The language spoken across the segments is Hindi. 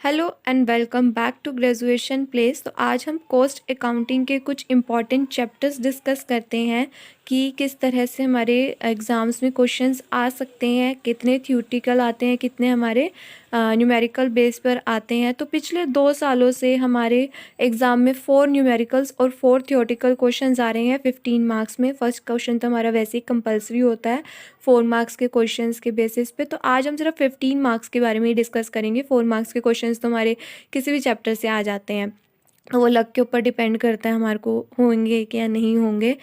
Hello and welcome back to graduation place. तो आज हम कॉस्ट अकाउंटिंग के कुछ इम्पॉर्टेंट चैप्टर्स डिस्कस करते हैं कि किस तरह से हमारे एग्ज़ाम्स में क्वेश्चंस आ सकते हैं, कितने थ्योरेटिकल आते हैं, कितने हमारे न्यूमेरिकल बेस पर आते हैं। तो पिछले 2 सालों से हमारे एग्ज़ाम में 4 न्यूमेरिकल्स और 4 थ्योरेटिकल क्वेश्चंस आ रहे हैं 15 मार्क्स में। फर्स्ट क्वेश्चन तो हमारा वैसे ही कंपलसरी होता है 4 मार्क्स के क्वेश्चंस के बेसिस पे। तो आज हम सिर्फ 15 मार्क्स के बारे में ही डिस्कस करेंगे। 4 मार्क्स के क्वेश्चंस तो हमारे किसी भी चैप्टर से आ जाते हैं, वो लक के ऊपर डिपेंड करता है हमारे को होंगे कि या नहीं होंगे।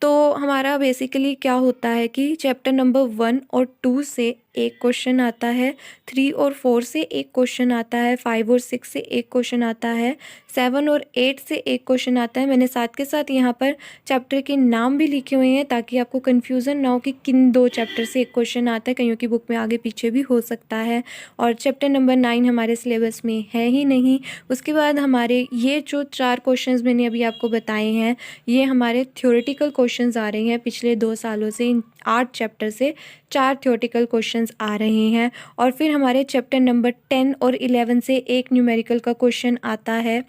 तो हमारा बेसिकली क्या होता है कि चैप्टर नंबर 1 और 2 से एक क्वेश्चन आता है, 3 और 4 से एक क्वेश्चन आता है, 5 और 6 से एक क्वेश्चन आता है, 7 और 8 से एक क्वेश्चन आता है। मैंने साथ के साथ यहाँ पर चैप्टर के नाम भी लिखे हुए हैं ताकि आपको कन्फ्यूज़न ना हो कि किन 2 चैप्टर से एक क्वेश्चन आता है, कईयों की बुक में आगे पीछे भी हो सकता है। और चैप्टर नंबर 9 हमारे सिलेबस में है ही नहीं। उसके बाद हमारे ये जो 4 क्वेश्चंस मैंने अभी आपको बताए हैं, ये हमारे थ्योरेटिकल क्वेश्चंस आ रहे हैं। पिछले 2 सालों से इन 8 चैप्टर से 4 थ्योरेटिकल क्वेश्चंस आ रहे हैं। और फिर हमारे चैप्टर नंबर 10 और 11 से एक न्यूमेरिकल का क्वेश्चन आता है।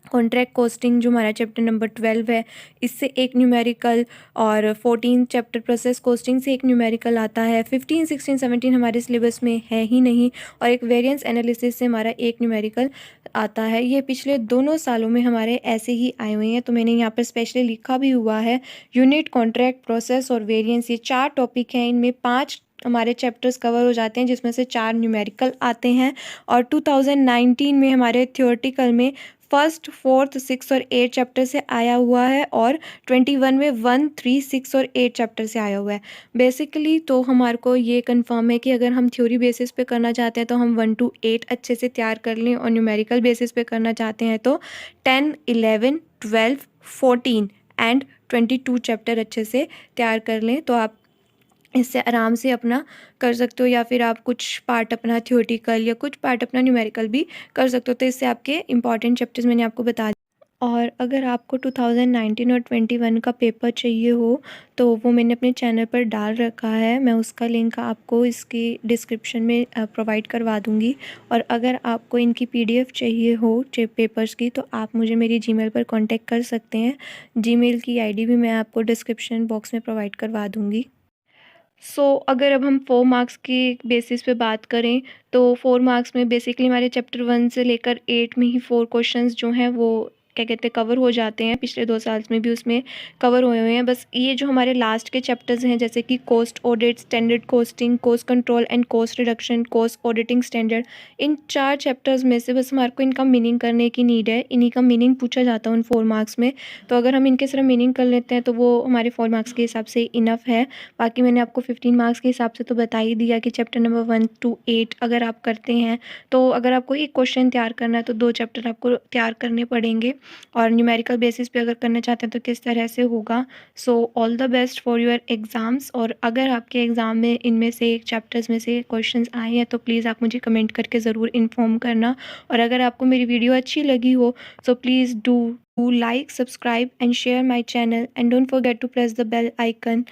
कॉन्ट्रैक्ट कॉस्टिंग जो हमारा चैप्टर नंबर 12 है, इससे एक न्यूमेरिकल, और 14 चैप्टर प्रोसेस कॉस्टिंग से एक न्यूमेरिकल आता है। 15, 16, 17 हमारे सिलेबस में है ही नहीं। और एक वेरिएंस एनालिसिस से हमारा एक न्यूमेरिकल आता है। ये पिछले दोनों सालों में हमारे ऐसे ही आए हुए हैं। तो मैंने यहाँ पर स्पेशली लिखा भी हुआ है यूनिट, कॉन्ट्रैक्ट, प्रोसेस और वेरिएंस, ये 4 टॉपिक हैं। इनमें 5 हमारे चैप्टर्स कवर हो जाते हैं जिसमें से 4 न्यूमेरिकल आते हैं। और 2019 में हमारे थ्योरेटिकल में फर्स्ट, फोर्थ, 6 और 8 चैप्टर से आया हुआ है, और 21 में 1, 3, 6 और 8 चैप्टर से आया हुआ है। बेसिकली तो हमारे को ये कंफर्म है कि अगर हम थ्योरी बेसिस पे करना चाहते हैं तो हम 1 to 8 अच्छे से तैयार कर लें, और न्यूमेरिकल बेसिस पे करना चाहते हैं तो 10, 11, 12, 14 एंड 22 चैप्टर अच्छे से तैयार कर लें, तो आप इससे आराम से अपना कर सकते हो। या फिर आप कुछ पार्ट अपना थ्योरेटिकल या कुछ पार्ट अपना न्यूमेरिकल भी कर सकते हो। तो इससे आपके इंपॉर्टेंट चैप्टर्स मैंने आपको बता दिए। और अगर आपको 2019 और 21 का पेपर चाहिए हो तो वो मैंने अपने चैनल पर डाल रखा है। मैं उसका लिंक आपको इसकी डिस्क्रिप्शन में प्रोवाइड करवा दूँगी। और अगर आपको इनकी PDF चाहिए हो पेपर्स की, तो आप मुझे मेरी जीमेल पर कांटेक्ट कर सकते हैं। जीमेल की ID भी मैं आपको डिस्क्रिप्शन बॉक्स में प्रोवाइड करवा दूँगी। अगर अब हम 4 मार्क्स की बेसिस पे बात करें तो 4 मार्क्स में बेसिकली हमारे चैप्टर 1 से लेकर 8 में ही 4 क्वेश्चंस जो हैं वो क्या कहते हैं कवर हो जाते हैं। पिछले 2 साल में भी उसमें कवर हुए हुए हैं। बस ये जो हमारे लास्ट के चैप्टर्स हैं, जैसे कि cost audit, standard costing, cost control and cost reduction, cost auditing standard, in 4 chapters में से बस हमारे को इनका मीनिंग करने की नीड है। इन्हीं का मीनिंग पूछा जाता है उन 4 मार्क्स में। तो अगर हम इनके सिर्फ मीनिंग कर लेते हैं तो वो हमारे 4 मार्क्स के हिसाब से इनफ है। बाकी मैंने आपको 15 मार्क्स के हिसाब से तो बता ही दिया कि चैप्टर नंबर 1 to 8 अगर आप करते हैं, तो अगर आपको एक क्वेश्चन तैयार करना है तो 2 चैप्टर आपको तैयार करने पड़ेंगे। और न्यूमेरिकल बेसिस पे अगर करना चाहते हैं तो किस तरह से होगा। All the best for your exams. और अगर आपके एग्ज़ाम में इनमें से एक चैप्टर्स में से क्वेश्चंस आए हैं तो प्लीज़ आप मुझे कमेंट करके ज़रूर इन्फॉर्म करना। और अगर आपको मेरी वीडियो अच्छी लगी हो so please do like, subscribe and share my channel, and don't forget to press the bell icon.